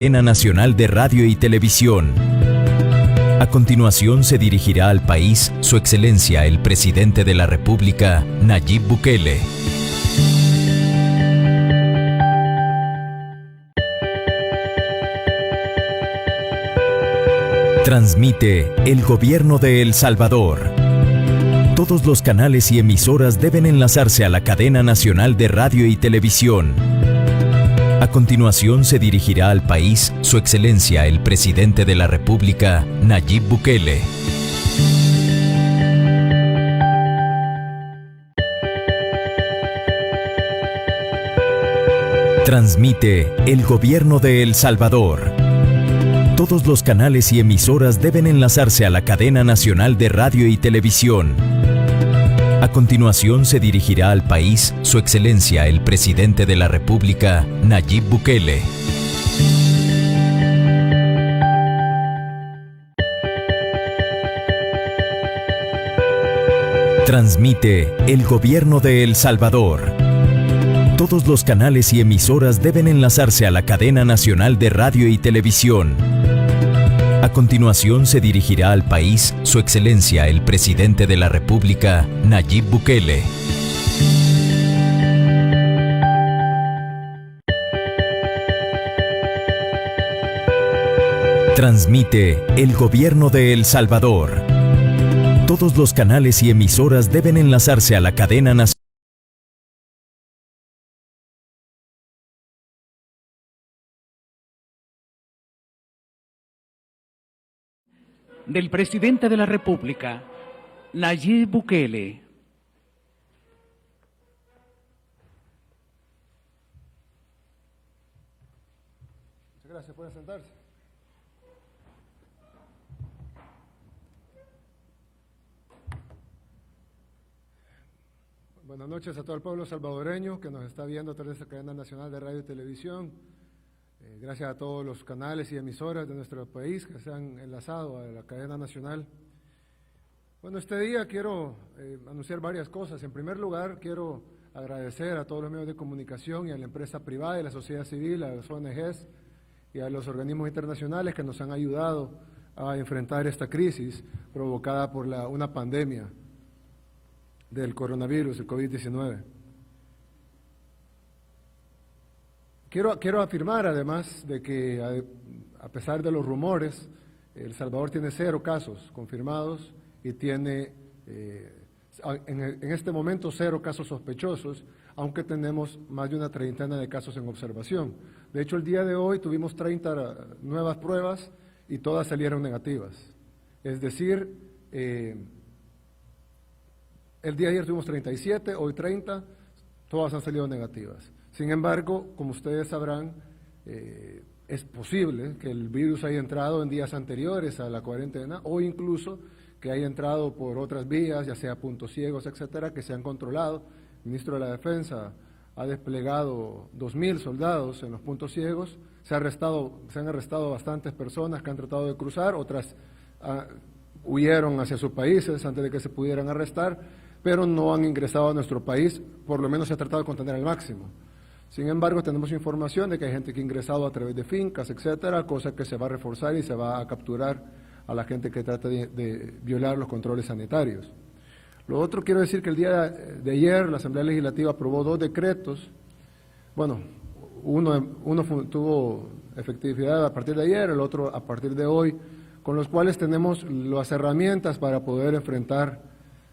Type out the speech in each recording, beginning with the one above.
Cadena Nacional de Radio y Televisión. A continuación se dirigirá al país Su Excelencia el Presidente de la República, Nayib Bukele. Transmite el Gobierno de El Salvador. Todos los canales y emisoras deben enlazarse a la Cadena Nacional de Radio y Televisión. A continuación se dirigirá al país Su Excelencia el Presidente de la República, Nayib Bukele. Transmite el Gobierno de El Salvador. Todos los canales y emisoras deben enlazarse a la Cadena Nacional de Radio y Televisión. A continuación se dirigirá al país Su Excelencia el Presidente de la República, Nayib Bukele. Transmite el Gobierno de El Salvador. Todos los canales y emisoras deben enlazarse a la Cadena Nacional de Radio y Televisión. A continuación se dirigirá al país Su Excelencia el Presidente de la República, Nayib Bukele. Transmite el Gobierno de El Salvador. Todos los canales y emisoras deben enlazarse a la Cadena Nacional del Presidente de la República, Nayib Bukele. Muchas gracias, pueden sentarse. Buenas noches a todo el pueblo salvadoreño que nos está viendo a través de esta cadena nacional de radio y televisión. Gracias a todos los canales y emisoras de nuestro país que se han enlazado a la cadena nacional. Bueno, este día quiero anunciar varias cosas. En primer lugar, quiero agradecer a todos los medios de comunicación y a la empresa privada y a la sociedad civil, a las ONGs y a los organismos internacionales que nos han ayudado a enfrentar esta crisis provocada por una pandemia del coronavirus, el COVID-19. Quiero afirmar además de que a pesar de los rumores, El Salvador tiene 0 casos confirmados y tiene en este momento 0 casos sospechosos, aunque tenemos más de una treintena de casos en observación. De hecho, el día de hoy tuvimos 30 nuevas pruebas y todas salieron negativas. Es decir, el día de ayer tuvimos 37, hoy 30, todas han salido negativas. Sin embargo, como ustedes sabrán, es posible que el virus haya entrado en días anteriores a la cuarentena o incluso que haya entrado por otras vías, ya sea puntos ciegos, etcétera, que se han controlado. El ministro de la Defensa ha desplegado 2.000 soldados en los puntos ciegos, se han arrestado bastantes personas que han tratado de cruzar, otras huyeron hacia sus países antes de que se pudieran arrestar, pero no han ingresado a nuestro país, por lo menos se ha tratado de contener al máximo. Sin embargo, tenemos información de que hay gente que ha ingresado a través de fincas, etcétera, cosa que se va a reforzar y se va a capturar a la gente que trata de violar los controles sanitarios. Lo otro, quiero decir que el día de ayer la Asamblea Legislativa aprobó 2 decretos. Bueno, uno tuvo efectividad a partir de ayer, el otro a partir de hoy, con los cuales tenemos las herramientas para poder enfrentar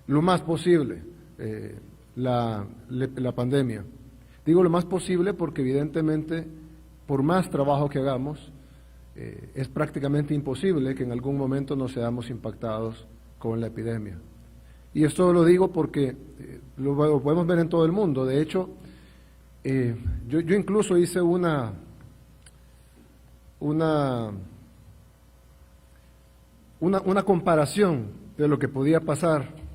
lo más posible la pandemia. Digo lo más posible porque evidentemente, por más trabajo que hagamos, es prácticamente imposible que en algún momento no seamos impactados con la epidemia. Y esto lo digo porque lo podemos ver en todo el mundo. De hecho, yo incluso hice una comparación de lo que podía pasar.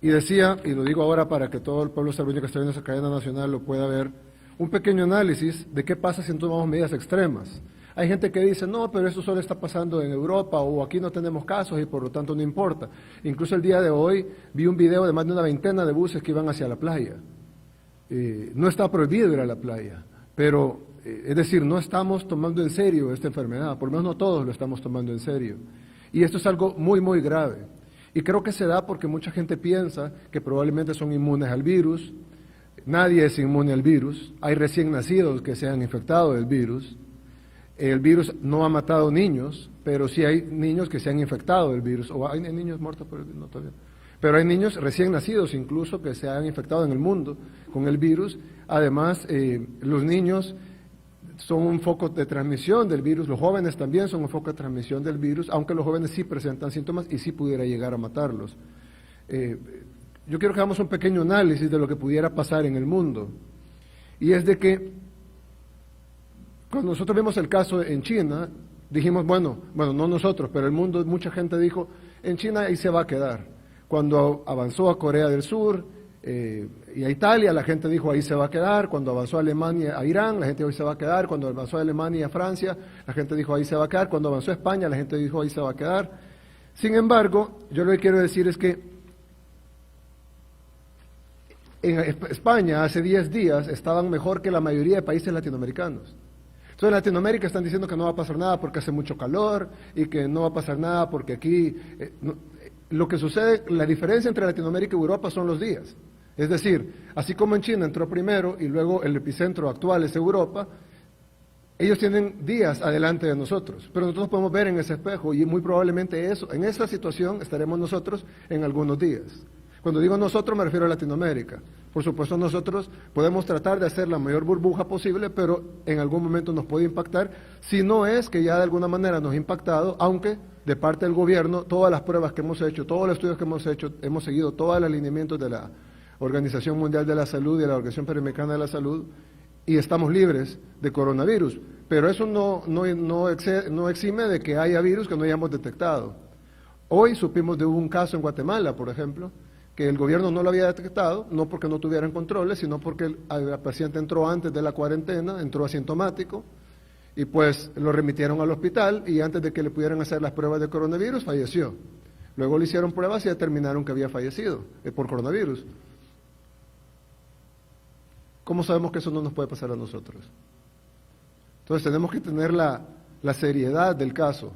Y decía, y lo digo ahora para que todo el pueblo salvadoreño que está viendo esa cadena nacional lo pueda ver, un pequeño análisis de qué pasa si no tomamos medidas extremas. Hay gente que dice, no, pero eso solo está pasando en Europa o aquí no tenemos casos y por lo tanto no importa. Incluso el día de hoy vi un video de más de una veintena de buses que iban hacia la playa. No está prohibido ir a la playa, pero Es decir, no estamos tomando en serio esta enfermedad, por lo menos no todos lo estamos tomando en serio. Y esto es algo muy, muy grave. Y creo que se da porque mucha gente piensa que probablemente son inmunes al virus. Nadie es inmune al virus. Hay recién nacidos que se han infectado del virus. El virus no ha matado niños, pero sí hay niños que se han infectado del virus. O hay niños muertos por el virus, no todavía. Pero hay niños recién nacidos incluso que se han infectado en el mundo con el virus. Además, los niños son un foco de transmisión del virus, los jóvenes también son un foco de transmisión del virus, aunque los jóvenes sí presentan síntomas y sí pudiera llegar a matarlos. Yo quiero que hagamos un pequeño análisis de lo que pudiera pasar en el mundo. Y es de que cuando nosotros vimos el caso en China, dijimos, bueno, no nosotros, pero el mundo, mucha gente dijo, en China ahí se va a quedar. Cuando avanzó a Corea del Sur y a Italia, la gente dijo ahí se va a quedar. Cuando avanzó a Alemania, a Irán, la gente dijo ahí se va a quedar. Cuando avanzó a Alemania, a Francia, la gente dijo ahí se va a quedar. Cuando avanzó a España, la gente dijo ahí se va a quedar. Sin embargo, yo lo que quiero decir es que en España hace 10 días estaban mejor que la mayoría de países latinoamericanos. Entonces en Latinoamérica están diciendo que no va a pasar nada porque hace mucho calor y que no va a pasar nada porque aquí... Lo que sucede, la diferencia entre Latinoamérica y Europa son los días. Es decir, así como en China entró primero y luego el epicentro actual es Europa, ellos tienen días adelante de nosotros, pero nosotros podemos ver en ese espejo y muy probablemente en esa situación estaremos nosotros en algunos días. Cuando digo nosotros me refiero a Latinoamérica. Por supuesto nosotros podemos tratar de hacer la mayor burbuja posible, pero en algún momento nos puede impactar, si no es que ya de alguna manera nos ha impactado, aunque de parte del gobierno, todas las pruebas que hemos hecho, todos los estudios que hemos hecho, hemos seguido todos los alineamientos de la Organización Mundial de la Salud y de la Organización Panamericana de la Salud, y estamos libres de coronavirus. Pero eso no exime de que haya virus que no hayamos detectado. Hoy supimos de un caso en Guatemala, por ejemplo, que el gobierno no lo había detectado, no porque no tuvieran controles, sino porque el paciente entró antes de la cuarentena, entró asintomático, y pues lo remitieron al hospital y antes de que le pudieran hacer las pruebas de coronavirus falleció. Luego le hicieron pruebas y determinaron que había fallecido por coronavirus. ¿Cómo sabemos que eso no nos puede pasar a nosotros? Entonces tenemos que tener la seriedad del caso.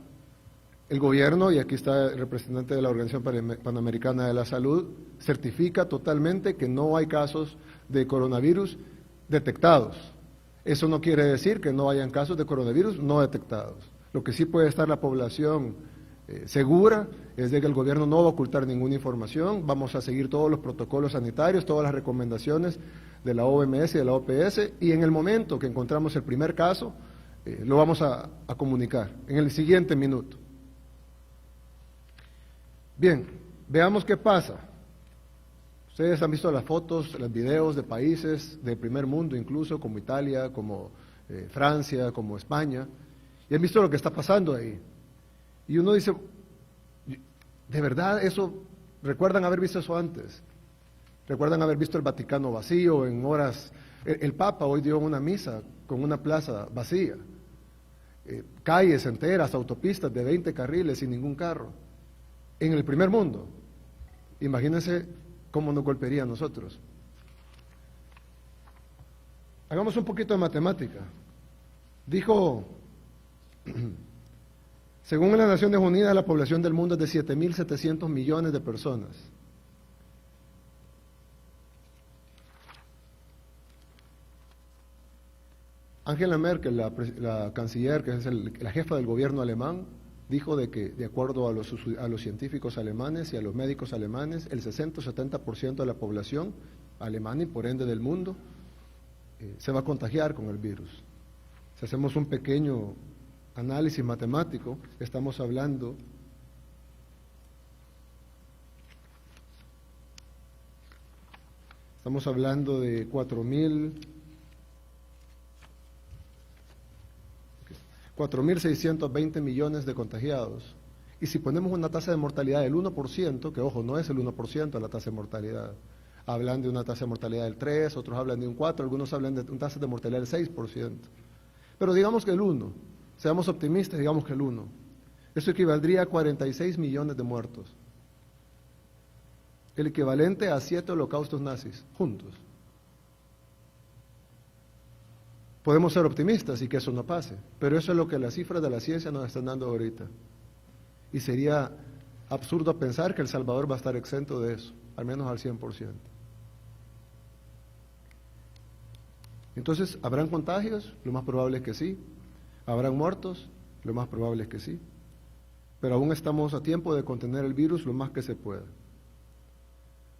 El gobierno, y aquí está el representante de la Organización Panamericana de la Salud, certifica totalmente que no hay casos de coronavirus detectados. Eso no quiere decir que no hayan casos de coronavirus no detectados. Lo que sí puede estar la población segura es de que el gobierno no va a ocultar ninguna información, vamos a seguir todos los protocolos sanitarios, todas las recomendaciones de la OMS y de la OPS, y en el momento que encontramos el primer caso, lo vamos a comunicar en el siguiente minuto. Bien, veamos qué pasa. Ustedes han visto las fotos, los videos de países del primer mundo, incluso como Italia, como Francia, como España, y han visto lo que está pasando ahí. Y uno dice, ¿de verdad eso? ¿Recuerdan haber visto eso antes? ¿Recuerdan haber visto el Vaticano vacío en horas? El Papa hoy dio una misa con una plaza vacía. Calles enteras, autopistas de 20 carriles sin ningún carro. En el primer mundo. Imagínense cómo nos golpearía a nosotros. Hagamos un poquito de matemática. Dijo, según las Naciones Unidas, la población del mundo es de 7.700 millones de personas. Angela Merkel, la canciller, que es la jefa del gobierno alemán, dijo de que, de acuerdo a los científicos alemanes y a los médicos alemanes, el 60 o 70% de la población alemana y por ende del mundo se va a contagiar con el virus. Si hacemos un pequeño análisis matemático, estamos hablando de 4.620 millones de contagiados. Y si ponemos una tasa de mortalidad del 1%, que ojo, no es el 1% la tasa de mortalidad, hablan de una tasa de mortalidad del 3%, otros hablan de un 4%, algunos hablan de una tasa de mortalidad del 6%. Pero digamos que el 1%, seamos optimistas, digamos que el 1%. Eso equivaldría a 46 millones de muertos. El equivalente a 7 holocaustos nazis, juntos. Podemos ser optimistas y que eso no pase, pero eso es lo que las cifras de la ciencia nos están dando ahorita. Y sería absurdo pensar que El Salvador va a estar exento de eso, al menos al 100%. Entonces, ¿habrán contagios? Lo más probable es que sí. ¿Habrán muertos? Lo más probable es que sí. Pero aún estamos a tiempo de contener el virus lo más que se pueda.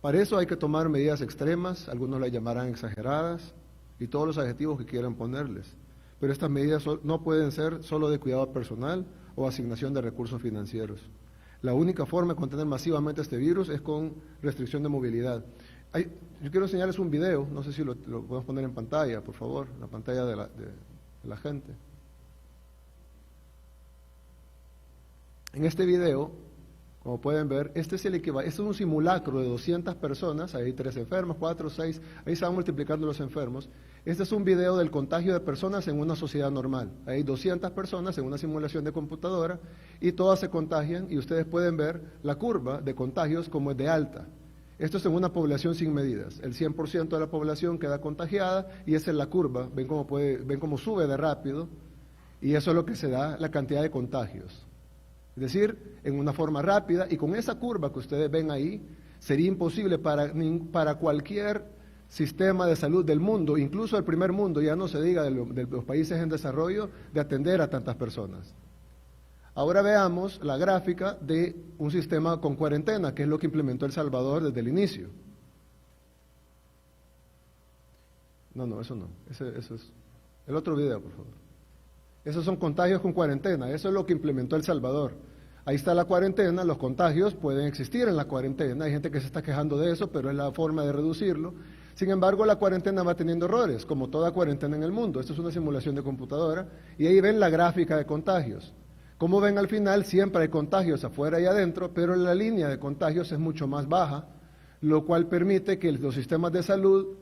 Para eso hay que tomar medidas extremas, algunos las llamarán exageradas, y todos los adjetivos que quieran ponerles. Pero estas medidas no pueden ser solo de cuidado personal o asignación de recursos financieros. La única forma de contener masivamente este virus es con restricción de movilidad. Yo quiero enseñarles un video, no sé si lo podemos poner en pantalla, por favor, la pantalla de la gente. En este video, como pueden ver, este es un simulacro de 200 personas, hay 3 enfermos, 4, 6, ahí se van multiplicando los enfermos. Este es un video del contagio de personas en una sociedad normal. Hay 200 personas en una simulación de computadora y todas se contagian y ustedes pueden ver la curva de contagios como es de alta. Esto es en una población sin medidas. El 100% de la población queda contagiada y esa es la curva. Ven cómo sube de rápido y eso es lo que se da la cantidad de contagios. Es decir, en una forma rápida y con esa curva que ustedes ven ahí, sería imposible para cualquier sistema de salud del mundo, incluso el primer mundo, ya no se diga de los países en desarrollo, de atender a tantas personas. Ahora veamos la gráfica de un sistema con cuarentena, que es lo que implementó El Salvador desde el inicio. No, eso no, eso es el otro video, por favor. Esos son contagios con cuarentena, eso es lo que implementó El Salvador. Ahí está la cuarentena, los contagios pueden existir en la cuarentena, hay gente que se está quejando de eso, pero es la forma de reducirlo. Sin embargo, la cuarentena va teniendo errores, como toda cuarentena en el mundo. Esto es una simulación de computadora, y ahí ven la gráfica de contagios. Como ven al final, siempre hay contagios afuera y adentro, pero la línea de contagios es mucho más baja, lo cual permite que los sistemas de salud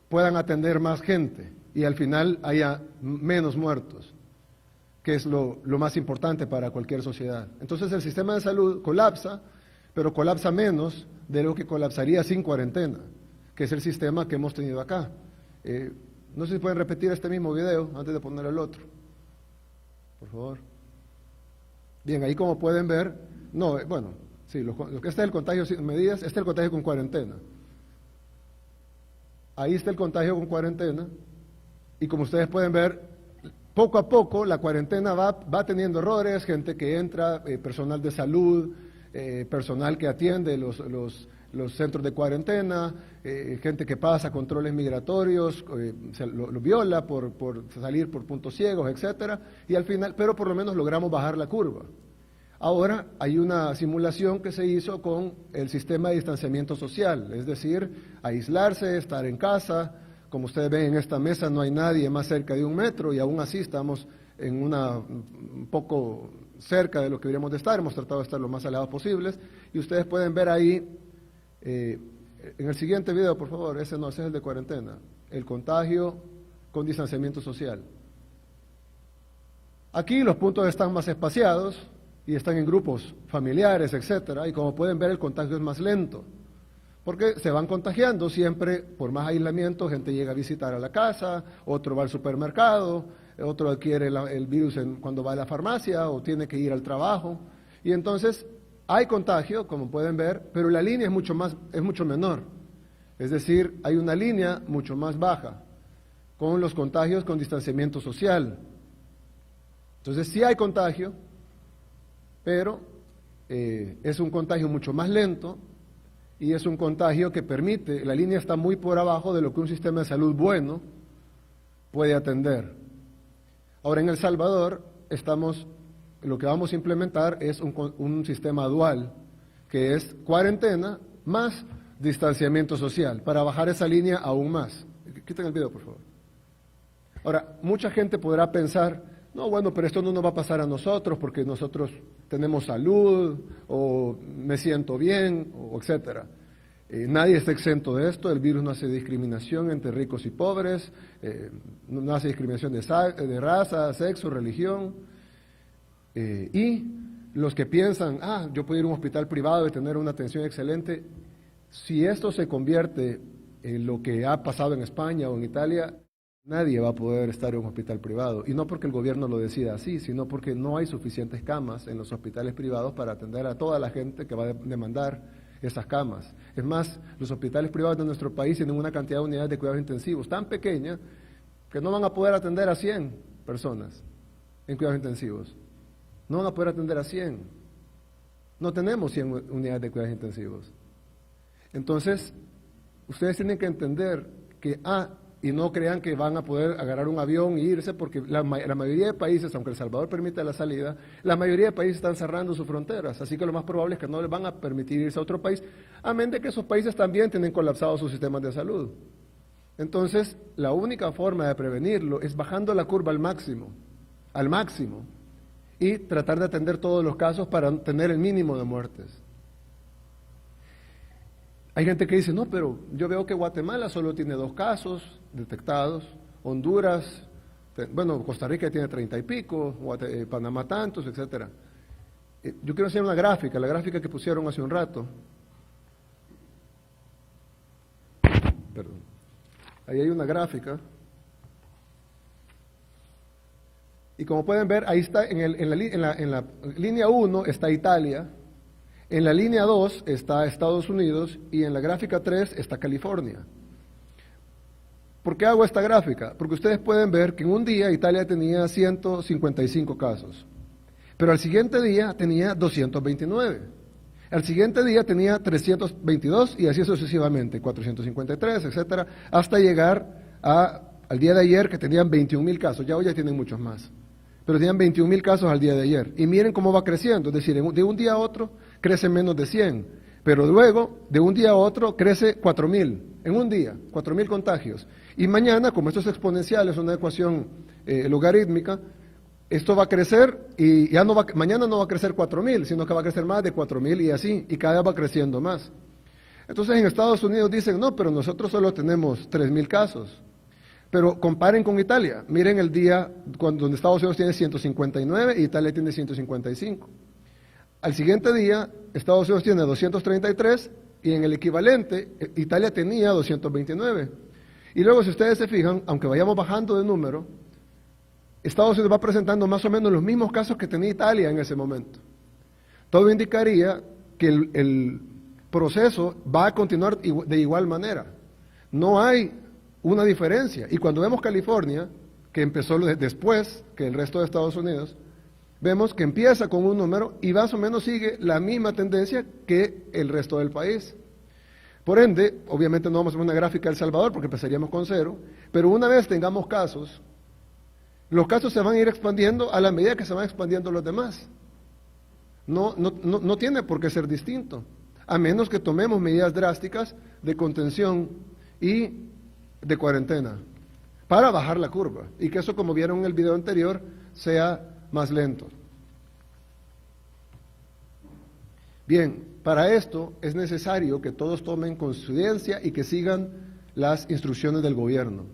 puedan atender más gente, y al final haya menos muertos, que es lo más importante para cualquier sociedad. Entonces el sistema de salud colapsa, pero colapsa menos de lo que colapsaría sin cuarentena, que es el sistema que hemos tenido acá. No sé si pueden repetir este mismo video antes de poner el otro, por favor. Bien, ahí como pueden ver, sí, lo que está el contagio sin medidas, este es el contagio con cuarentena. Ahí está el contagio con cuarentena, y como ustedes pueden ver, poco a poco la cuarentena va teniendo errores, gente que entra, personal de salud, personal que atiende los centros de cuarentena, gente que pasa controles migratorios, lo viola por salir por puntos ciegos, etcétera, y al final, pero por lo menos logramos bajar la curva. Ahora hay una simulación que se hizo con el sistema de distanciamiento social, es decir, aislarse, estar en casa. Como ustedes ven en esta mesa no hay nadie más cerca de 1 metro y aún así estamos un poco cerca de lo que deberíamos de estar, hemos tratado de estar lo más alejados posibles y ustedes pueden ver ahí, en el siguiente video por favor, ese es el de cuarentena, el contagio con distanciamiento social. Aquí los puntos están más espaciados y están en grupos familiares, etcétera, y como pueden ver el contagio es más lento. Porque se van contagiando siempre, por más aislamiento, gente llega a visitar a la casa, otro va al supermercado, otro adquiere el virus cuando va a la farmacia o tiene que ir al trabajo. Y entonces hay contagio, como pueden ver, pero la línea es mucho menor. Es decir, hay una línea mucho más baja, con los contagios con distanciamiento social. Entonces sí hay contagio, pero es un contagio mucho más lento, y es un contagio que permite, la línea está muy por abajo de lo que un sistema de salud bueno puede atender. Ahora en El Salvador lo que vamos a implementar es un sistema dual, que es cuarentena más distanciamiento social, para bajar esa línea aún más. Quiten el video, por favor. Ahora, mucha gente podrá pensar, no, bueno, pero esto no nos va a pasar a nosotros porque nosotros tenemos salud o me siento bien, o etcétera. Nadie está exento de esto, el virus no hace discriminación entre ricos y pobres, no hace discriminación de raza, sexo, religión. Y los que piensan, yo puedo ir a un hospital privado y tener una atención excelente, si esto se convierte en lo que ha pasado en España o en Italia, Nadie va a poder estar en un hospital privado, y no porque el gobierno lo decida así, sino porque no hay suficientes camas en los hospitales privados para atender a toda la gente que va a demandar esas camas. Es más, los hospitales privados de nuestro país tienen una cantidad de unidades de cuidados intensivos tan pequeña que no van a poder atender a 100 personas en cuidados intensivos. No van a poder atender a 100. No tenemos 100 unidades de cuidados intensivos. Entonces, ustedes tienen que entender que, y no crean que van a poder agarrar un avión e irse, porque la mayoría de países, aunque El Salvador permite la salida, la mayoría de países están cerrando sus fronteras, así que lo más probable es que no les van a permitir irse a otro país, a menos de que esos países también tienen colapsados sus sistemas de salud. Entonces, la única forma de prevenirlo es bajando la curva al máximo, y tratar de atender todos los casos para tener el mínimo de muertes. Hay gente que dice, no, pero yo veo que Guatemala solo tiene 2 casos detectados, Honduras, Costa Rica tiene 30 y pico, Panamá tantos, etcétera. Yo quiero hacer una gráfica, la gráfica que pusieron hace un rato. Perdón. Ahí hay una gráfica. Y como pueden ver, ahí está, en la línea 1 está Italia, en la línea 2 está Estados Unidos y en la gráfica 3 está California. ¿Por qué hago esta gráfica? Porque ustedes pueden ver que en un día Italia tenía 155 casos, pero al siguiente día tenía 229, al siguiente día tenía 322 y así sucesivamente, 453, etcétera, hasta llegar al día de ayer que tenían 21,000 casos, ya hoy ya tienen muchos más, pero tenían 21,000 casos al día de ayer. Y miren cómo va creciendo, es decir, de un día a otro crece menos de 100, pero luego de un día a otro crece 4,000, en un día, 4,000 contagios. Y mañana, como esto es exponencial, es una ecuación logarítmica, esto va a crecer y ya mañana no va a crecer 4,000, sino que va a crecer más de 4,000 y así, y cada vez va creciendo más. Entonces en Estados Unidos dicen, no, pero nosotros solo tenemos 3,000 casos. Pero comparen con Italia, miren el día donde Estados Unidos tiene 159 y Italia tiene 155. Al siguiente día, Estados Unidos tiene 233 y en el equivalente, Italia tenía 229. Y luego, si ustedes se fijan, aunque vayamos bajando de número, Estados Unidos va presentando más o menos los mismos casos que tenía Italia en ese momento. Todo indicaría que el proceso va a continuar de igual manera. No hay una diferencia. Y cuando vemos California, que empezó después que el resto de Estados Unidos, vemos que empieza con un número y más o menos sigue la misma tendencia que el resto del país. Por ende, obviamente no vamos a hacer una gráfica de El Salvador porque empezaríamos con 0, pero una vez tengamos casos, los casos se van a ir expandiendo a la medida que se van expandiendo los demás. No tiene por qué ser distinto, a menos que tomemos medidas drásticas de contención y de cuarentena para bajar la curva y que eso, como vieron en el video anterior, sea más lento. Bien, para esto es necesario que todos tomen conciencia y que sigan las instrucciones del gobierno.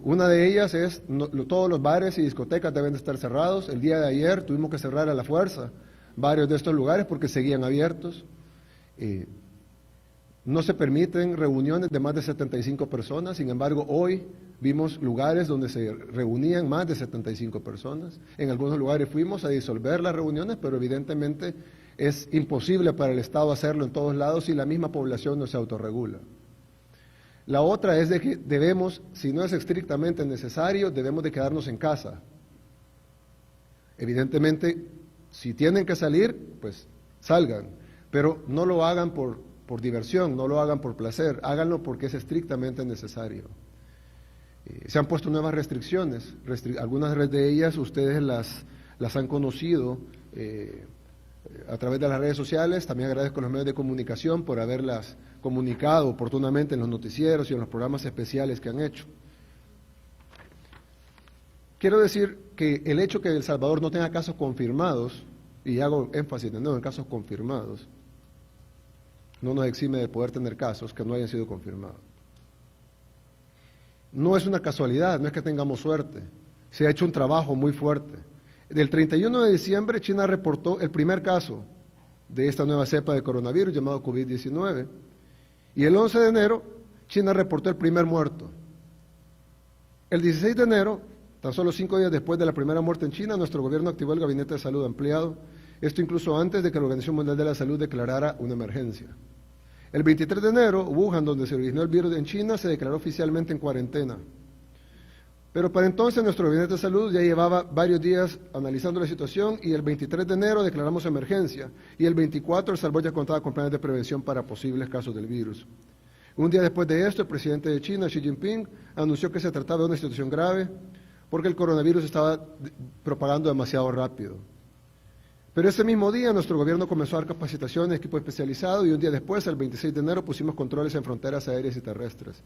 Una de ellas es, todos los bares y discotecas deben de estar cerrados. El día de ayer tuvimos que cerrar a la fuerza varios de estos lugares porque seguían abiertos. No se permiten reuniones de más de 75 personas, sin embargo, hoy vimos lugares donde se reunían más de 75 personas. En algunos lugares fuimos a disolver las reuniones, pero evidentemente es imposible para el Estado hacerlo en todos lados y la misma población no se autorregula. La otra es de que debemos, si no es estrictamente necesario, debemos de quedarnos en casa. Evidentemente, si tienen que salir, pues salgan, pero no lo hagan por diversión, no lo hagan por placer, háganlo porque es estrictamente necesario. Se han puesto nuevas restricciones, algunas de ellas ustedes las han conocido a través de las redes sociales. También agradezco a los medios de comunicación por haberlas comunicado oportunamente en los noticieros y en los programas especiales que han hecho. Quiero decir que el hecho que El Salvador no tenga casos confirmados, y hago énfasis en casos confirmados, no nos exime de poder tener casos que no hayan sido confirmados. No es una casualidad, no es que tengamos suerte, se ha hecho un trabajo muy fuerte. Del 31 de diciembre, China reportó el primer caso de esta nueva cepa de coronavirus llamado COVID-19, y el 11 de enero, China reportó el primer muerto. El 16 de enero, tan solo 5 días después de la primera muerte en China, nuestro gobierno activó el Gabinete de Salud Ampliado, esto incluso antes de que la Organización Mundial de la Salud declarara una emergencia. El 23 de enero, Wuhan, donde se originó el virus en China, se declaró oficialmente en cuarentena. Pero para entonces nuestro Gabinete de Salud ya llevaba varios días analizando la situación y el 23 de enero declaramos emergencia y el 24 El Salvador ya contaba con planes de prevención para posibles casos del virus. Un día después de esto, el presidente de China, Xi Jinping, anunció que se trataba de una situación grave porque el coronavirus estaba propagando demasiado rápido. Pero ese mismo día nuestro gobierno comenzó a dar capacitaciones, equipo especializado y un día después, el 26 de enero, pusimos controles en fronteras aéreas y terrestres.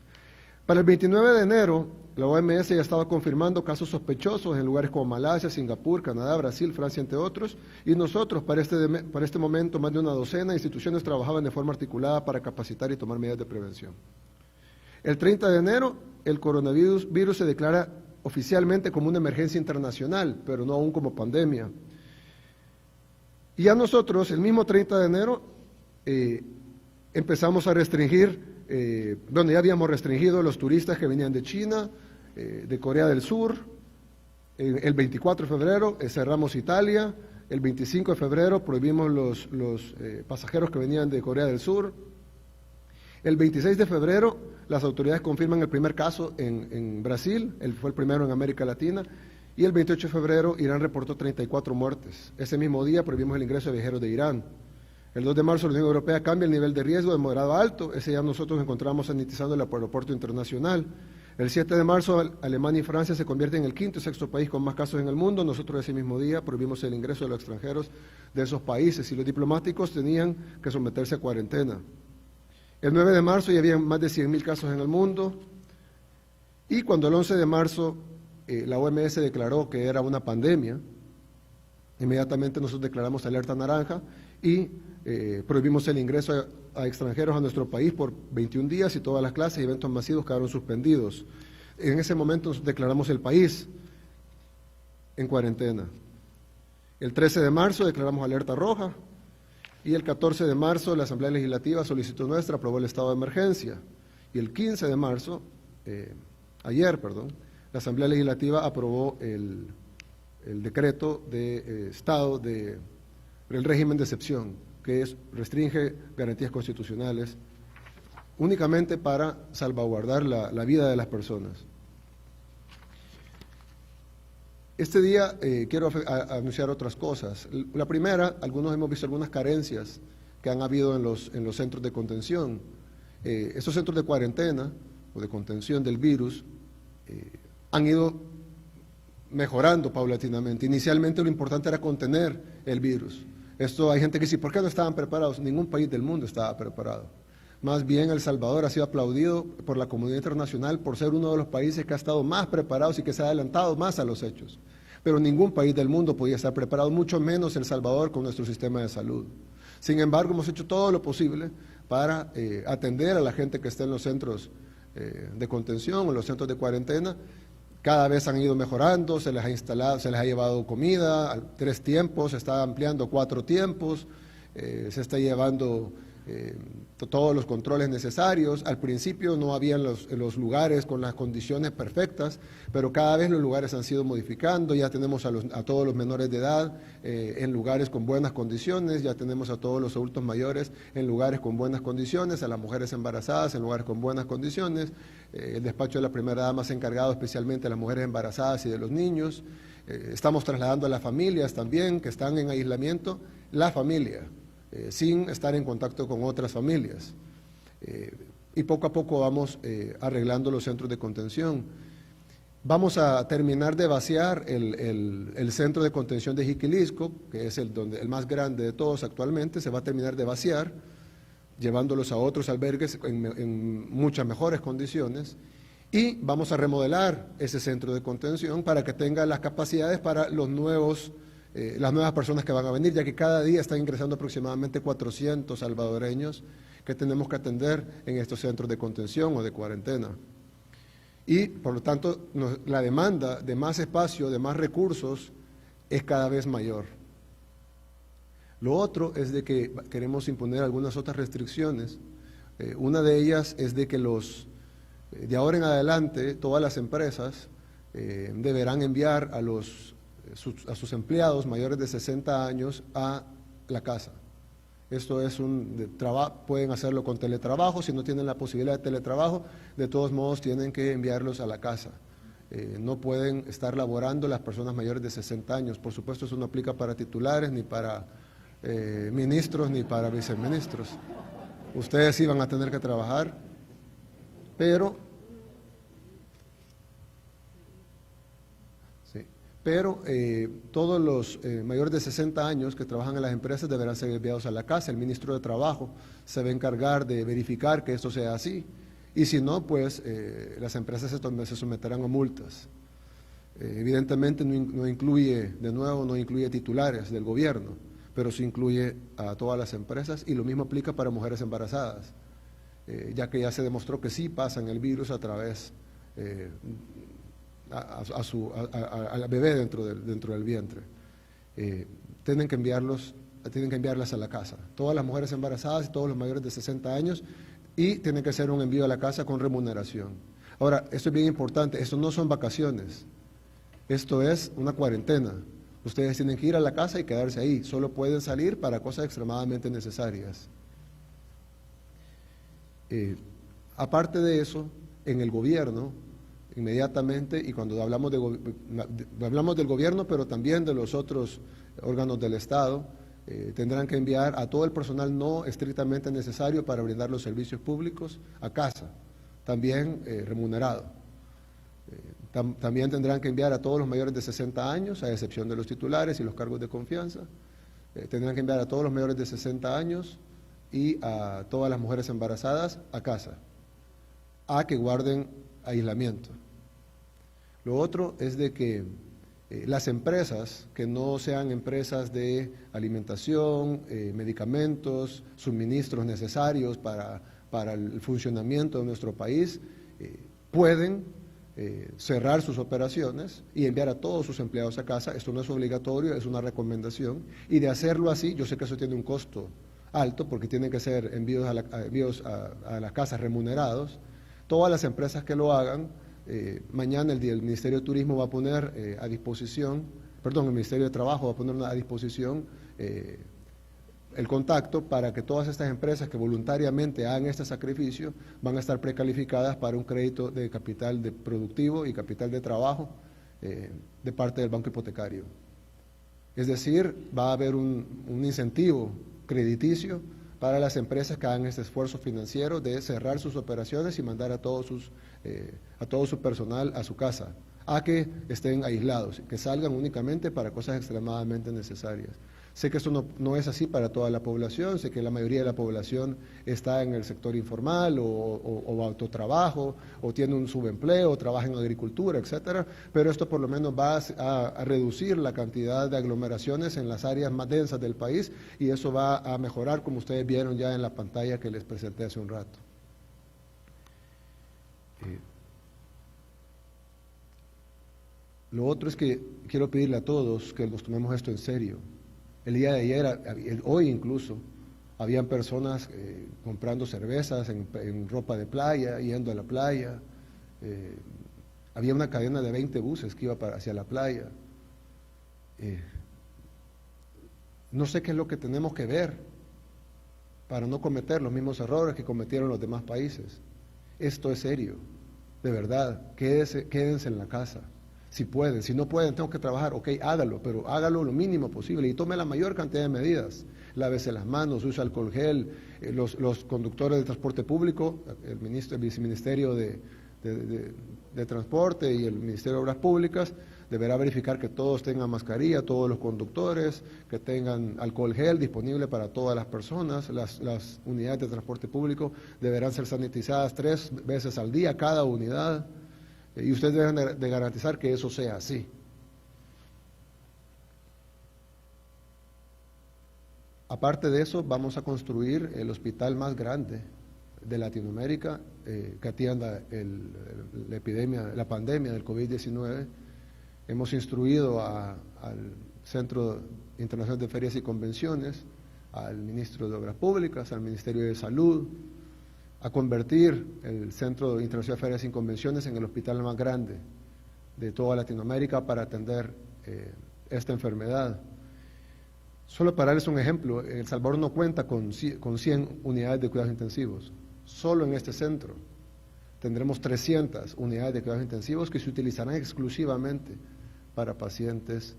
Para el 29 de enero, la OMS ya estaba confirmando casos sospechosos en lugares como Malasia, Singapur, Canadá, Brasil, Francia, entre otros, y nosotros, para este momento, más de una docena de instituciones trabajaban de forma articulada para capacitar y tomar medidas de prevención. El 30 de enero, el coronavirus se declara oficialmente como una emergencia internacional, pero no aún como pandemia. Y ya nosotros, el mismo 30 de enero, empezamos a restringir, ya habíamos restringido los turistas que venían de China, de Corea del Sur. El 24 de febrero cerramos Italia. El 25 de febrero prohibimos los pasajeros que venían de Corea del Sur. El 26 de febrero las autoridades confirman el primer caso en Brasil, fue el primero en América Latina. Y el 28 de febrero Irán reportó 34 muertes. Ese mismo día prohibimos el ingreso de viajeros de Irán. El 2 de marzo la Unión Europea cambia el nivel de riesgo de moderado a alto. Ese día nosotros nos encontramos sanitizando el aeropuerto internacional. El 7 de marzo Alemania y Francia se convierten en el quinto y sexto país con más casos en el mundo.Nosotros ese mismo día prohibimos el ingreso de los extranjeros de esos países y los diplomáticos tenían que someterse a cuarentena. El 9 de marzo ya había más de 100.000 casos en el mundo y cuando el 11 de marzo la OMS declaró que era una pandemia, inmediatamente nosotros declaramos alerta naranja y prohibimos el ingreso a extranjeros a nuestro país por 21 días y todas las clases y eventos masivos quedaron suspendidos. En ese momento nos declaramos el país en cuarentena. El 13 de marzo declaramos alerta roja y el 14 de marzo la Asamblea Legislativa, a solicitud nuestra, aprobó el estado de emergencia. Y el 15 de marzo, ayer, la Asamblea Legislativa aprobó el decreto de estado del régimen de excepción, que restringe garantías constitucionales únicamente para salvaguardar la vida de las personas. Este día quiero anunciar otras cosas. La primera, algunos hemos visto algunas carencias que han habido en los centros de contención. Estos centros de cuarentena o de contención del virus han ido mejorando paulatinamente. Inicialmente lo importante era contener el virus. Hay gente que dice, ¿por qué no estaban preparados? Ningún país del mundo estaba preparado. Más bien El Salvador ha sido aplaudido por la comunidad internacional por ser uno de los países que ha estado más preparados y que se ha adelantado más a los hechos. Pero ningún país del mundo podía estar preparado, mucho menos El Salvador con nuestro sistema de salud. Sin embargo, hemos hecho todo lo posible para atender a la gente que está en los centros de contención o en los centros de cuarentena. Cada vez han ido mejorando, se les ha instalado, se les ha llevado comida, 3 tiempos, se está ampliando 4 tiempos, se está llevando todos los controles necesarios. Al principio no habían los lugares con las condiciones perfectas, pero cada vez los lugares han sido modificando, ya tenemos a todos los menores de edad en lugares con buenas condiciones, ya tenemos a todos los adultos mayores en lugares con buenas condiciones, a las mujeres embarazadas en lugares con buenas condiciones. El despacho de la primera dama se ha encargado especialmente de las mujeres embarazadas y de los niños. Estamos trasladando a las familias también que están en aislamiento, la familia, sin estar en contacto con otras familias. Y poco a poco vamos arreglando los centros de contención. Vamos a terminar de vaciar el centro de contención de Jiquilisco, que es el más grande de todos actualmente. Se va a terminar de vaciar, llevándolos a otros albergues en muchas mejores condiciones. Y vamos a remodelar ese centro de contención para que tenga las capacidades para las nuevas personas que van a venir, ya que cada día están ingresando aproximadamente 400 salvadoreños que tenemos que atender en estos centros de contención o de cuarentena. Y, por lo tanto, la demanda de más espacio, de más recursos, es cada vez mayor. Lo otro es de que queremos imponer algunas otras restricciones. Una de ellas es de que de ahora en adelante, todas las empresas deberán enviar a sus empleados mayores de 60 años a la casa. Esto es pueden hacerlo con teletrabajo. Si no tienen la posibilidad de teletrabajo, de todos modos tienen que enviarlos a la casa. No pueden estar laborando las personas mayores de 60 años. Por supuesto, eso no aplica para titulares, ni para ministros, ni para viceministros. Ustedes sí van a tener que trabajar, pero todos los mayores de 60 años que trabajan en las empresas deberán ser enviados a la casa. El ministro de Trabajo se va a encargar de verificar que esto sea así. Y si no, pues las empresas se someterán a multas. Evidentemente no incluye titulares del gobierno, pero sí incluye a todas las empresas, y lo mismo aplica para mujeres embarazadas, ya que ya se demostró que sí pasan el virus a través al bebé dentro del vientre. Tienen que enviarlas a la casa, todas las mujeres embarazadas y todos los mayores de 60 años, y tiene que ser un envío a la casa con remuneración. Ahora, esto es bien importante, esto no son vacaciones, esto es una cuarentena. Ustedes tienen que ir a la casa y quedarse ahí, solo pueden salir para cosas extremadamente necesarias. Aparte de eso, en el gobierno, inmediatamente, y cuando hablamos del gobierno, pero también de los otros órganos del Estado, tendrán que enviar a todo el personal no estrictamente necesario para brindar los servicios públicos a casa, también remunerado. También tendrán que enviar a todos los mayores de 60 años, a excepción de los titulares y los cargos de confianza. Tendrán que enviar a todos los mayores de 60 años y a todas las mujeres embarazadas a casa, a que guarden aislamiento. Lo otro es de que las empresas que no sean empresas de alimentación, medicamentos, suministros necesarios para el funcionamiento de nuestro país, pueden cerrar sus operaciones y enviar a todos sus empleados a casa. Esto no es obligatorio, es una recomendación, y de hacerlo así, yo sé que eso tiene un costo alto porque tienen que ser envíos a las casas remunerados. Todas las empresas que lo hagan, mañana el Ministerio de Turismo va a poner el Ministerio de Trabajo va a poner a disposición el contacto para que todas estas empresas que voluntariamente hagan este sacrificio van a estar precalificadas para un crédito de capital productivo y capital de trabajo de parte del Banco Hipotecario. Es decir, va a haber un incentivo crediticio para las empresas que hagan este esfuerzo financiero de cerrar sus operaciones y mandar a todo su personal a su casa, a que estén aislados, que salgan únicamente para cosas extremadamente necesarias. Sé que eso no es así para toda la población, sé que la mayoría de la población está en el sector informal o autotrabajo, o tiene un subempleo, o trabaja en agricultura, etcétera, pero esto por lo menos va a reducir la cantidad de aglomeraciones en las áreas más densas del país, y eso va a mejorar, como ustedes vieron ya en la pantalla que les presenté hace un rato. Lo otro es que quiero pedirle a todos que nos tomemos esto en serio. El día de ayer, hoy incluso, habían personas comprando cervezas en ropa de playa, yendo a la playa. Había una cadena de 20 buses que iba hacia la playa. No sé qué es lo que tenemos que ver para no cometer los mismos errores que cometieron los demás países. Esto es serio, de verdad. Quédense en la casa. Si pueden, si no pueden, tengo que trabajar, ok, hágalo, pero hágalo lo mínimo posible y tome la mayor cantidad de medidas. Lávese las manos, use alcohol gel, los conductores de transporte público, el viceministerio de Transporte y el Ministerio de Obras Públicas deberá verificar que todos tengan mascarilla, todos los conductores, que tengan alcohol gel disponible para todas las personas. Las unidades de transporte público deberán ser sanitizadas 3 veces al día cada unidad. Y ustedes deben de garantizar que eso sea así. Aparte de eso, vamos a construir el hospital más grande de Latinoamérica que atienda la pandemia del COVID-19. Hemos instruido al Centro Internacional de Ferias y Convenciones, al Ministro de Obras Públicas, al Ministerio de Salud, a convertir el Centro Internacional de Ferias y Convenciones en el hospital más grande de toda Latinoamérica para atender esta enfermedad. Solo para darles un ejemplo, El Salvador no cuenta con 100 unidades de cuidados intensivos. Solo en este centro tendremos 300 unidades de cuidados intensivos que se utilizarán exclusivamente para pacientes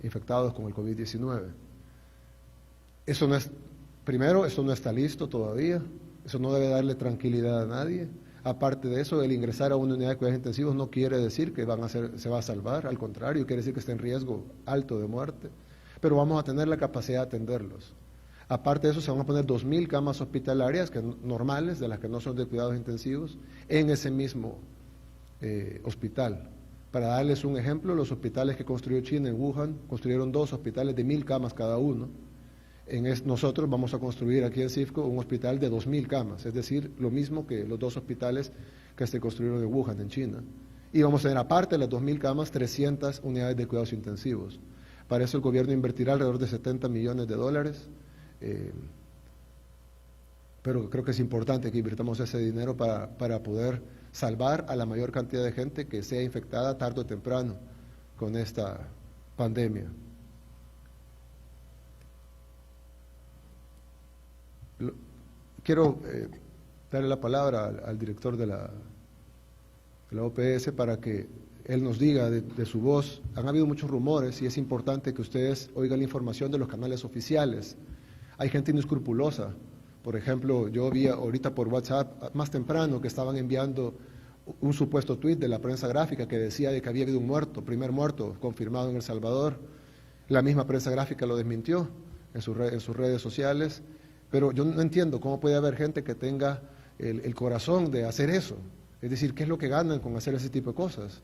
infectados con el COVID-19. Eso no es, primero, eso no está listo todavía, eso no debe darle tranquilidad a nadie. Aparte de eso, el ingresar a una unidad de cuidados intensivos no quiere decir que se va a salvar, al contrario, quiere decir que está en riesgo alto de muerte, pero vamos a tener la capacidad de atenderlos. Aparte de eso, se van a poner 2.000 camas hospitalarias normales, de las que no son de cuidados intensivos, en ese mismo hospital. Para darles un ejemplo, los hospitales que construyó China en Wuhan, construyeron 2 hospitales de 1.000 camas cada uno. Nosotros vamos a construir aquí en CIFCO un hospital de 2.000 camas, es decir, lo mismo que los 2 hospitales que se construyeron en Wuhan, en China. Y vamos a tener, aparte de las 2.000 camas, 300 unidades de cuidados intensivos. Para eso el gobierno invertirá alrededor de $70 millones, pero creo que es importante que invirtamos ese dinero para poder salvar a la mayor cantidad de gente que sea infectada tarde o temprano con esta pandemia. Quiero darle la palabra al director de la OPS para que él nos diga de su voz. Han habido muchos rumores y es importante que ustedes oigan la información de los canales oficiales. Hay gente inescrupulosa. Por ejemplo, yo vi ahorita por WhatsApp más temprano que estaban enviando un supuesto tuit de la prensa gráfica que decía de que había habido un primer muerto confirmado en El Salvador. La misma prensa gráfica lo desmintió en sus redes sociales. Pero yo no entiendo cómo puede haber gente que tenga el corazón de hacer eso. Es decir, ¿qué es lo que ganan con hacer ese tipo de cosas?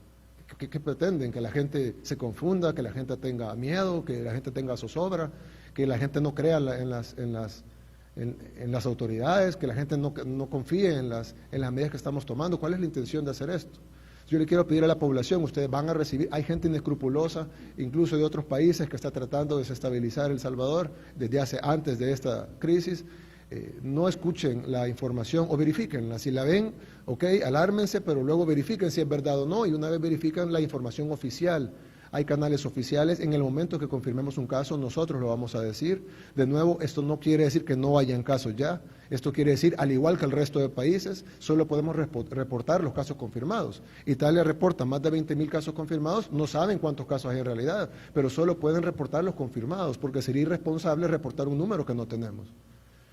¿Qué pretenden? ¿Que la gente se confunda, que la gente tenga miedo, que la gente tenga zozobra, que la gente no crea en las autoridades, que la gente no confíe en las medidas que estamos tomando? ¿Cuál es la intención de hacer esto? Yo le quiero pedir a la población, ustedes van a recibir, hay gente inescrupulosa, incluso de otros países que está tratando de desestabilizar El Salvador desde antes de esta crisis. No escuchen la información o verifíquenla. Si la ven, ok, alármense, pero luego verifiquen si es verdad o no, y una vez verifican la información oficial. Hay canales oficiales, en el momento que confirmemos un caso, nosotros lo vamos a decir. De nuevo, esto no quiere decir que no hayan casos ya, esto quiere decir, al igual que el resto de países, solo podemos reportar los casos confirmados. Italia reporta más de 20.000 casos confirmados, no saben cuántos casos hay en realidad, pero solo pueden reportar los confirmados, porque sería irresponsable reportar un número que no tenemos.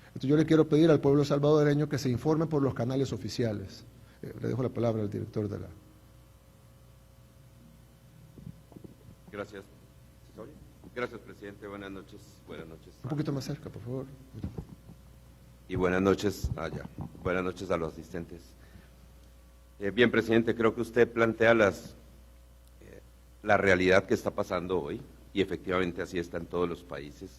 Entonces yo le quiero pedir al pueblo salvadoreño que se informe por los canales oficiales. Le dejo la palabra al director de la... Gracias. Gracias, presidente. Buenas noches. Buenas noches. Un poquito más cerca, por favor. Y buenas noches allá. Buenas noches a los asistentes. Bien, presidente, creo que usted plantea la realidad que está pasando hoy, y efectivamente así está en todos los países.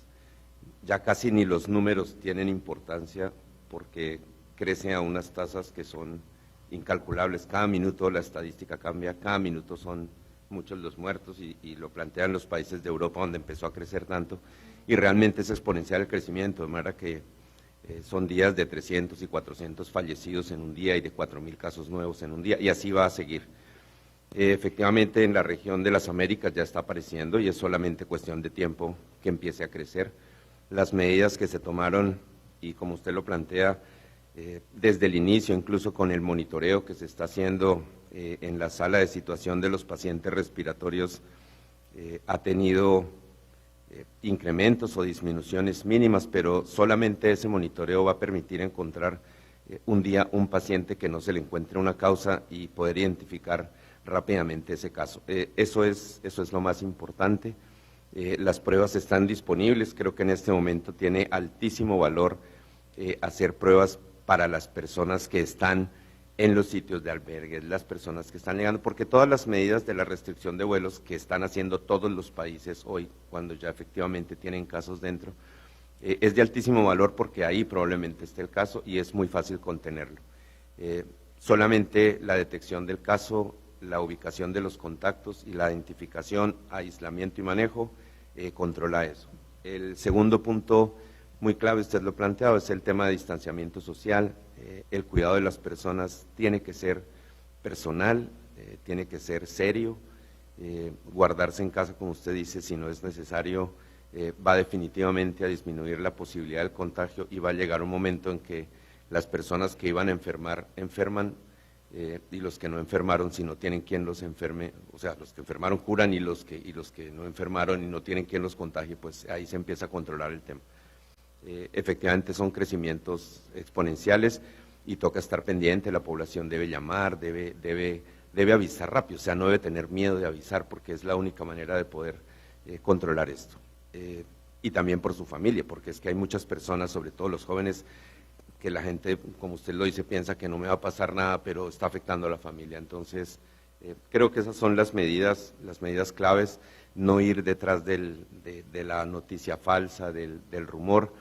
Ya casi ni los números tienen importancia porque crecen a unas tasas que son incalculables. Cada minuto la estadística cambia, cada minuto son muchos los muertos y lo plantean los países de Europa donde empezó a crecer tanto, y realmente es exponencial el crecimiento, de manera que son días de 300 y 400 fallecidos en un día y de 4.000 casos nuevos en un día, y así va a seguir. Efectivamente en la región de las Américas ya está apareciendo y es solamente cuestión de tiempo que empiece a crecer. Las medidas que se tomaron, y como usted lo plantea, desde el inicio, incluso con el monitoreo que se está haciendo en la sala de situación de los pacientes respiratorios, ha tenido incrementos o disminuciones mínimas, pero solamente ese monitoreo va a permitir encontrar un día un paciente que no se le encuentre una causa y poder identificar rápidamente ese caso. Eso es lo más importante. Las pruebas están disponibles, creo que en este momento tiene altísimo valor hacer pruebas para las personas que están en los sitios de albergues, las personas que están llegando, porque todas las medidas de la restricción de vuelos que están haciendo todos los países hoy, cuando ya efectivamente tienen casos dentro, es de altísimo valor porque ahí probablemente esté el caso y es muy fácil contenerlo. Solamente la detección del caso, la ubicación de los contactos y la identificación, aislamiento y manejo controla eso. El segundo punto muy clave, usted lo ha planteado, es el tema de distanciamiento social. El cuidado de las personas tiene que ser personal, tiene que ser serio, guardarse en casa, como usted dice, si no es necesario, va definitivamente a disminuir la posibilidad del contagio y va a llegar un momento en que las personas que iban a enfermar, enferman, y los que no enfermaron, si no tienen quien los enferme, o sea, los que enfermaron curan y los que no enfermaron y no tienen quien los contagie, pues ahí se empieza a controlar el tema. Efectivamente son crecimientos exponenciales y toca estar pendiente, la población debe llamar, debe avisar rápido, o sea, no debe tener miedo de avisar porque es la única manera de poder controlar esto. Y también por su familia, porque es que hay muchas personas, sobre todo los jóvenes, que la gente, como usted lo dice, piensa que no me va a pasar nada, pero está afectando a la familia. Entonces, creo que esas son las medidas claves, no ir detrás de la noticia falsa, del rumor.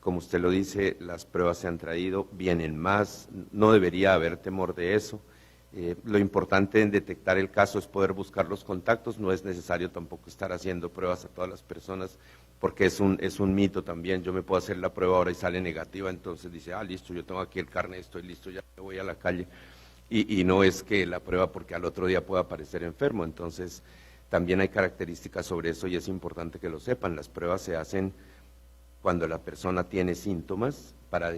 Como usted lo dice, las pruebas se han traído, vienen más, no debería haber temor de eso. Lo importante en detectar el caso es poder buscar los contactos, no es necesario tampoco estar haciendo pruebas a todas las personas, porque es un mito también. Yo me puedo hacer la prueba ahora y sale negativa, entonces dice, listo, yo tengo aquí el carnet, estoy listo, ya me voy a la calle, y no es que la prueba porque al otro día pueda aparecer enfermo. Entonces también hay características sobre eso y es importante que lo sepan. Las pruebas se hacen cuando la persona tiene síntomas para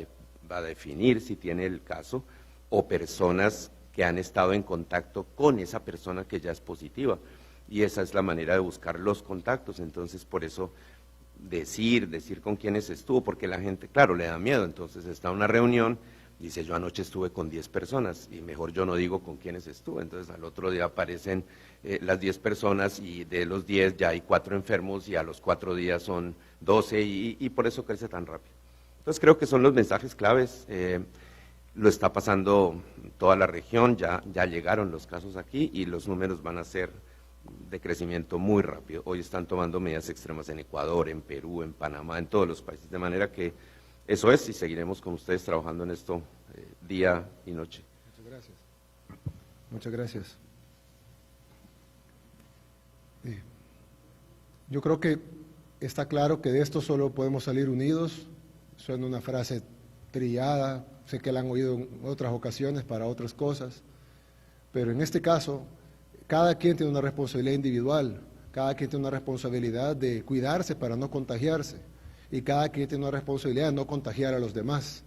definir si tiene el caso, o personas que han estado en contacto con esa persona que ya es positiva, y esa es la manera de buscar los contactos. Entonces, por eso decir con quiénes estuvo, porque la gente, claro, le da miedo. Entonces está en una reunión, dice, yo anoche estuve con 10 personas, y mejor yo no digo con quiénes estuve. Entonces al otro día aparecen las 10 personas, y de los 10 ya hay 4 enfermos, y a los 4 días son 12, y por eso crece tan rápido. Entonces creo que son los mensajes claves. Lo está pasando toda la región, ya llegaron los casos aquí y los números van a ser de crecimiento muy rápido. Hoy están tomando medidas extremas en Ecuador, en Perú, en Panamá, en todos los países, de manera que eso es, y seguiremos con ustedes trabajando en esto día y noche. Muchas gracias. Muchas gracias. Yo creo que está claro que de esto solo podemos salir unidos. Suena una frase trillada, sé que la han oído en otras ocasiones para otras cosas, pero en este caso, cada quien tiene una responsabilidad individual, cada quien tiene una responsabilidad de cuidarse para no contagiarse, y cada quien tiene una responsabilidad de no contagiar a los demás.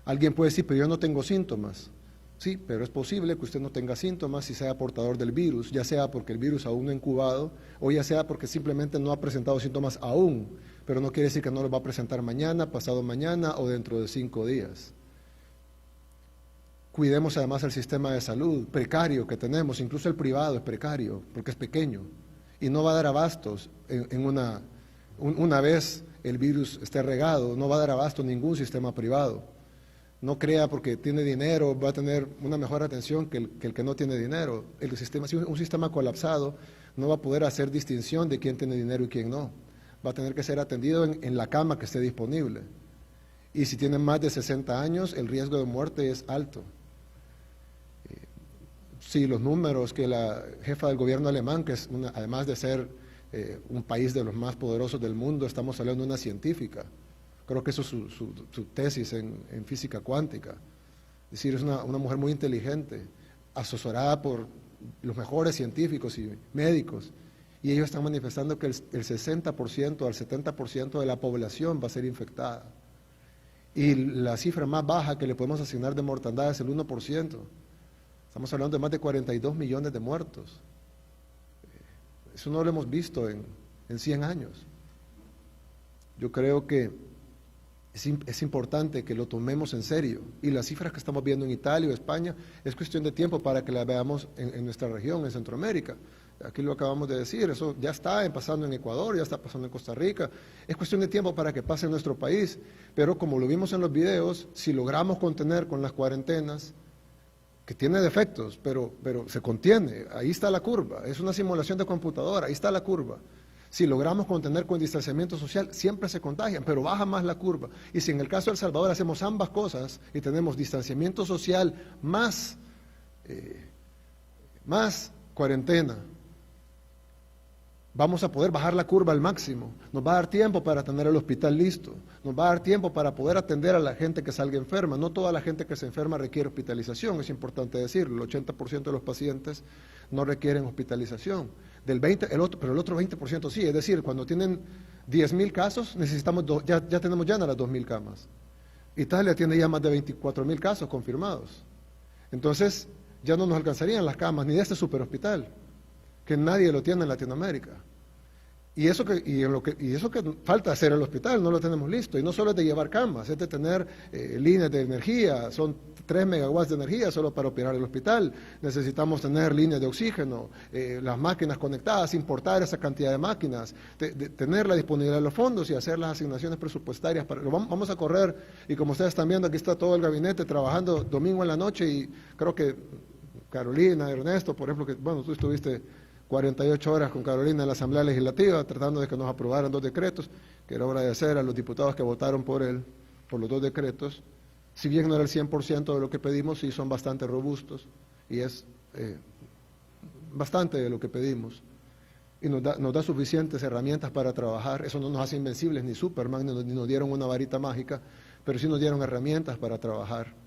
Alguien puede decir, pero yo no tengo síntomas. Sí, pero es posible que usted no tenga síntomas y sea portador del virus, ya sea porque el virus aún no ha incubado, o ya sea porque simplemente no ha presentado síntomas aún, pero no quiere decir que no los va a presentar mañana, pasado mañana o dentro de 5 días. Cuidemos además el sistema de salud precario que tenemos, incluso el privado es precario, porque es pequeño, y no va a dar abastos una vez el virus esté regado, no va a dar abasto ningún sistema privado. No crea porque tiene dinero, va a tener una mejor atención que el que no tiene dinero. Si un sistema colapsado no va a poder hacer distinción de quién tiene dinero y quién no. Va a tener que ser atendido en la cama que esté disponible. Y si tiene más de 60 años, el riesgo de muerte es alto. Sí, los números que la jefa del gobierno alemán, que es además de ser un país de los más poderosos del mundo, estamos hablando de una científica. Creo que eso es su tesis en física cuántica. Es decir, es una mujer muy inteligente, asesorada por los mejores científicos y médicos, y ellos están manifestando que el 60% al 70% de la población va a ser infectada. Y la cifra más baja que le podemos asignar de mortandad es el 1%. Estamos hablando de más de 42 millones de muertos. Eso no lo hemos visto en 100 años. Yo creo que es importante que lo tomemos en serio, y las cifras que estamos viendo en Italia o España es cuestión de tiempo para que las veamos en nuestra región, en Centroamérica. Aquí lo acabamos de decir, eso ya está pasando en Ecuador, ya está pasando en Costa Rica, es cuestión de tiempo para que pase en nuestro país, pero como lo vimos en los videos, si logramos contener con las cuarentenas, que tiene defectos, pero se contiene, ahí está la curva, es una simulación de computadora, ahí está la curva. Si logramos contener con distanciamiento social, siempre se contagian, pero baja más la curva. Y si en el caso de El Salvador hacemos ambas cosas y tenemos distanciamiento social más cuarentena, vamos a poder bajar la curva al máximo, nos va a dar tiempo para tener el hospital listo, nos va a dar tiempo para poder atender a la gente que salga enferma. No toda la gente que se enferma requiere hospitalización, es importante decirlo, el 80% de los pacientes no requieren hospitalización, pero el otro 20% sí, es decir, cuando tienen 10.000 casos, necesitamos ya tenemos llenas las 2.000 camas. Italia tiene ya más de 24.000 casos confirmados, entonces ya no nos alcanzarían las camas ni de este superhospital, que nadie lo tiene en Latinoamérica. Y eso que falta hacer el hospital, no lo tenemos listo. Y no solo es de llevar camas, es de tener líneas de energía, son 3 megawatts de energía solo para operar el hospital. Necesitamos tener líneas de oxígeno, las máquinas conectadas, importar esa cantidad de máquinas, tener la disponibilidad de los fondos y hacer las asignaciones presupuestarias. Vamos a correr, y como ustedes están viendo, aquí está todo el gabinete trabajando domingo en la noche, y creo que Carolina, Ernesto, por ejemplo, tú estuviste 48 horas con Carolina en la Asamblea Legislativa, tratando de que nos aprobaran 2 decretos. Quiero agradecer a los diputados que votaron por los 2 decretos. Si bien no era el 100% de lo que pedimos, sí son bastante robustos, y es bastante de lo que pedimos. Y nos da suficientes herramientas para trabajar. Eso no nos hace invencibles ni Superman, ni nos dieron una varita mágica, pero sí nos dieron herramientas para trabajar.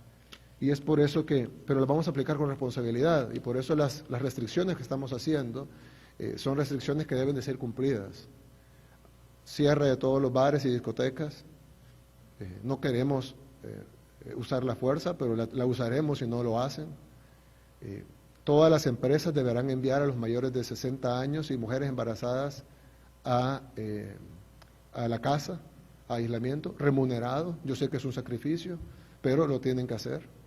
Y es por eso pero las vamos a aplicar con responsabilidad, y por eso las restricciones que estamos haciendo son restricciones que deben de ser cumplidas. Cierre de todos los bares y discotecas, no queremos usar la fuerza, pero la usaremos si no lo hacen. Todas las empresas deberán enviar a los mayores de 60 años y mujeres embarazadas a la casa, a aislamiento, remunerado. Yo sé que es un sacrificio, pero lo tienen que hacer.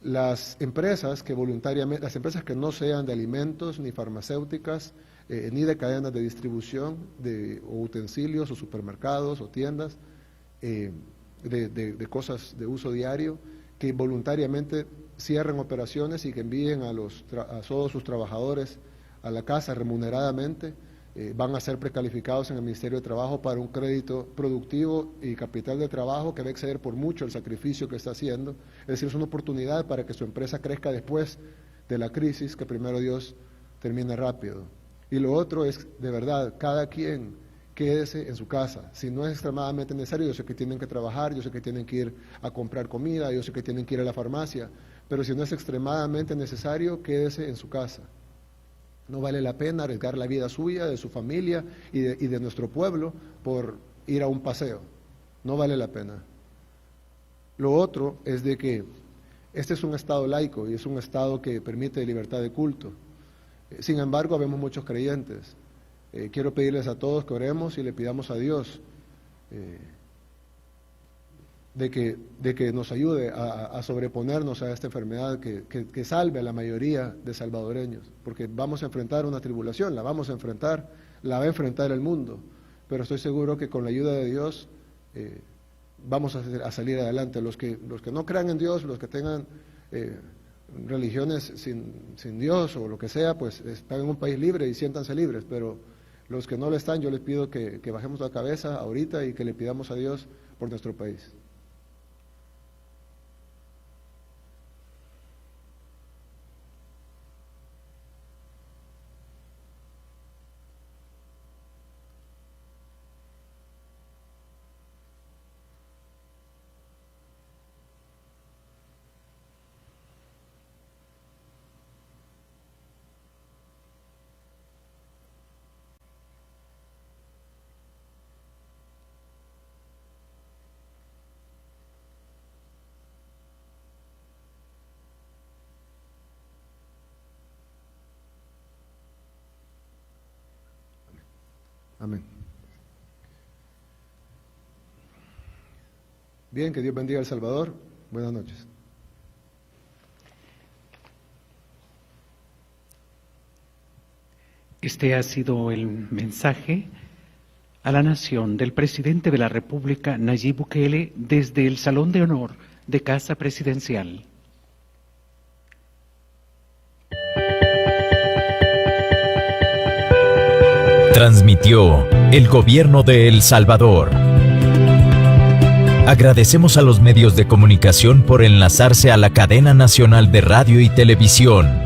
Las empresas que voluntariamente, las empresas que no sean de alimentos, ni farmacéuticas, ni de cadenas de distribución, o utensilios, o supermercados, o tiendas, de cosas de uso diario, que voluntariamente cierren operaciones y que envíen a todos sus trabajadores a la casa remuneradamente, van a ser precalificados en el Ministerio de Trabajo para un crédito productivo y capital de trabajo que va a exceder por mucho el sacrificio que está haciendo. Es decir, es una oportunidad para que su empresa crezca después de la crisis, que primero Dios termine rápido. Y lo otro es, de verdad, cada quien quédese en su casa. Si no es extremadamente necesario, yo sé que tienen que trabajar, yo sé que tienen que ir a comprar comida, yo sé que tienen que ir a la farmacia, pero si no es extremadamente necesario, quédese en su casa. No vale la pena arriesgar la vida suya, de su familia y de nuestro pueblo por ir a un paseo. No vale la pena. Lo otro es de que este es un Estado laico y es un Estado que permite libertad de culto. Sin embargo, vemos muchos creyentes. Quiero pedirles a todos que oremos y le pidamos a Dios de que nos ayude a sobreponernos a esta enfermedad, que salve a la mayoría de salvadoreños, porque vamos a enfrentar una tribulación, la vamos a enfrentar, la va a enfrentar el mundo, pero estoy seguro que con la ayuda de Dios vamos a salir adelante. Los que no crean en Dios, los que tengan religiones sin Dios o lo que sea, pues están en un país libre y siéntanse libres, pero los que no lo están, yo les pido que bajemos la cabeza ahorita y que le pidamos a Dios por nuestro país. Amén. Bien, que Dios bendiga a El Salvador. Buenas noches. Este ha sido el mensaje a la nación del presidente de la República, Nayib Bukele, desde el Salón de Honor de Casa Presidencial. Transmitió el Gobierno de El Salvador. Agradecemos a los medios de comunicación por enlazarse a la cadena nacional de radio y televisión.